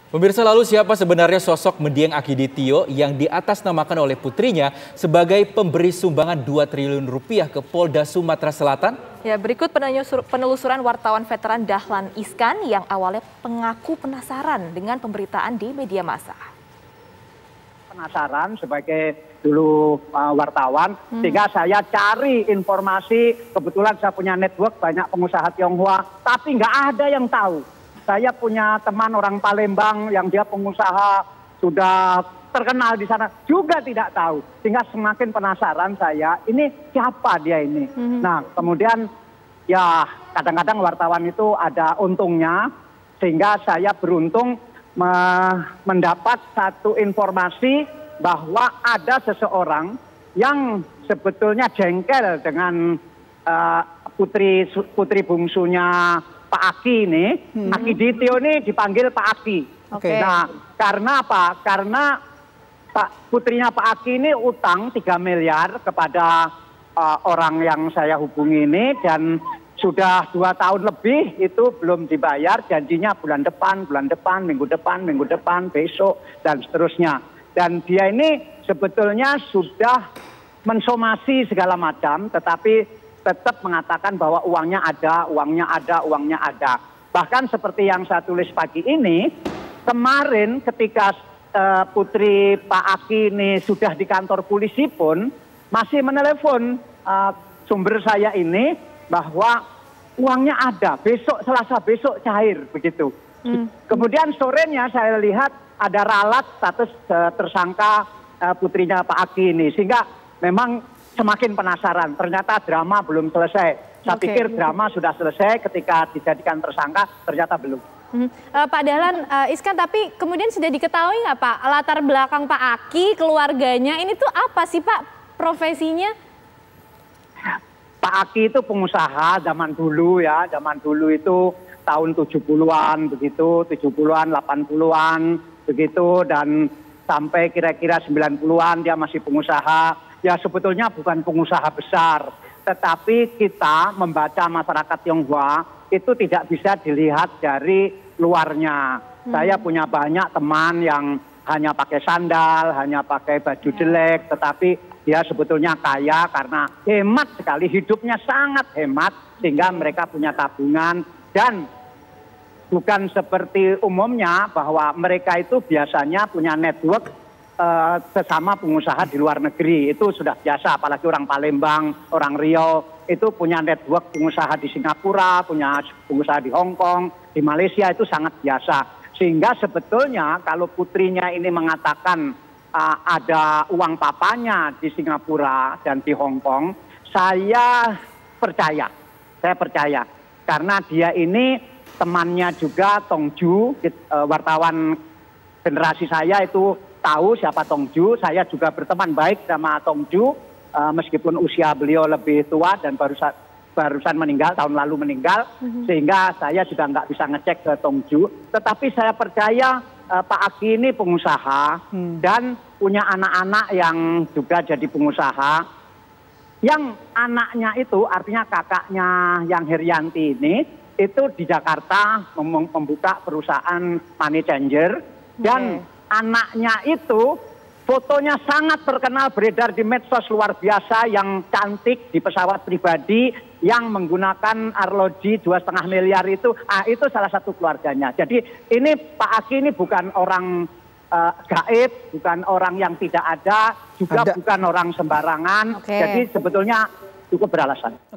Pemirsa, lalu siapa sebenarnya sosok Mendiang Akiditio yang diatasnamakan oleh putrinya sebagai pemberi sumbangan 2 triliun rupiah ke Polda Sumatera Selatan? Ya, berikut penelusuran wartawan veteran Dahlan Iskan yang awalnya mengaku penasaran dengan pemberitaan di media massa. Penasaran sebagai dulu wartawan, sehingga saya cari informasi. Kebetulan saya punya network banyak pengusaha Tionghoa, tapi nggak ada yang tahu. Saya punya teman orang Palembang yang dia pengusaha sudah terkenal di sana, juga tidak tahu. Sehingga semakin penasaran saya, ini siapa dia ini. Nah, kemudian ya kadang-kadang wartawan itu ada untungnya, sehingga saya beruntung mendapat satu informasi bahwa ada seseorang yang sebetulnya jengkel dengan putri bungsunya Pak Aki ini. Akiditio ini dipanggil Pak Aki. Nah, karena apa? Karena putrinya Pak Aki ini utang 3 miliar kepada orang yang saya hubungi ini, dan sudah 2 tahun lebih itu belum dibayar. Janjinya bulan depan, minggu depan, besok, dan seterusnya. Dan dia ini sebetulnya sudah mensomasi segala macam, tetapi tetap mengatakan bahwa uangnya ada. Bahkan seperti yang saya tulis pagi ini, kemarin ketika putri Pak Aki ini sudah di kantor polisi pun masih menelepon sumber saya ini bahwa uangnya ada, besok Selasa besok cair begitu. Kemudian sorenya saya lihat ada ralat status tersangka putrinya Pak Aki ini, sehingga memang semakin penasaran. Ternyata drama belum selesai. Saya pikir drama sudah selesai ketika dijadikan tersangka, ternyata belum. Pak Dahlan Iskan, tapi kemudian sudah diketahui nggak Pak latar belakang Pak Aki, keluarganya ini tuh apa sih Pak profesinya? Pak Aki itu pengusaha zaman dulu ya, zaman dulu itu tahun 70-an begitu, 70-an, 80-an begitu, dan sampai kira-kira 90-an dia masih pengusaha. Ya sebetulnya bukan pengusaha besar, tetapi kita membaca masyarakat Tionghoa itu tidak bisa dilihat dari luarnya. Saya punya banyak teman yang hanya pakai sandal, hanya pakai baju jelek, tetapi dia sebetulnya kaya karena hemat sekali, hidupnya sangat hemat, sehingga mereka punya tabungan. Dan bukan seperti umumnya bahwa mereka itu biasanya punya network sesama pengusaha di luar negeri. Itu sudah biasa, apalagi orang Palembang, orang Riau itu punya network pengusaha di Singapura, punya pengusaha di Hong Kong, di Malaysia, itu sangat biasa. Sehingga sebetulnya kalau putrinya ini mengatakan ada uang papanya di Singapura dan di Hong Kong, saya percaya karena dia ini temannya juga Tongju, wartawan generasi saya itu tahu siapa Tongju. Saya juga berteman baik sama Tongju, meskipun usia beliau lebih tua dan barusan meninggal, tahun lalu meninggal, sehingga saya juga nggak bisa ngecek ke Tongju. Tetapi saya percaya Pak Aki ini pengusaha dan punya anak-anak yang juga jadi pengusaha. Yang anaknya itu, artinya kakaknya yang Herianti ini, itu di Jakarta membuka perusahaan money changer, dan anaknya itu fotonya sangat terkenal beredar di medsos luar biasa, yang cantik di pesawat pribadi yang menggunakan arloji 2,5 miliar itu salah satu keluarganya. Jadi ini Pak Aki ini bukan orang gaib, bukan orang yang tidak ada, juga bukan orang sembarangan. Jadi sebetulnya cukup beralasan.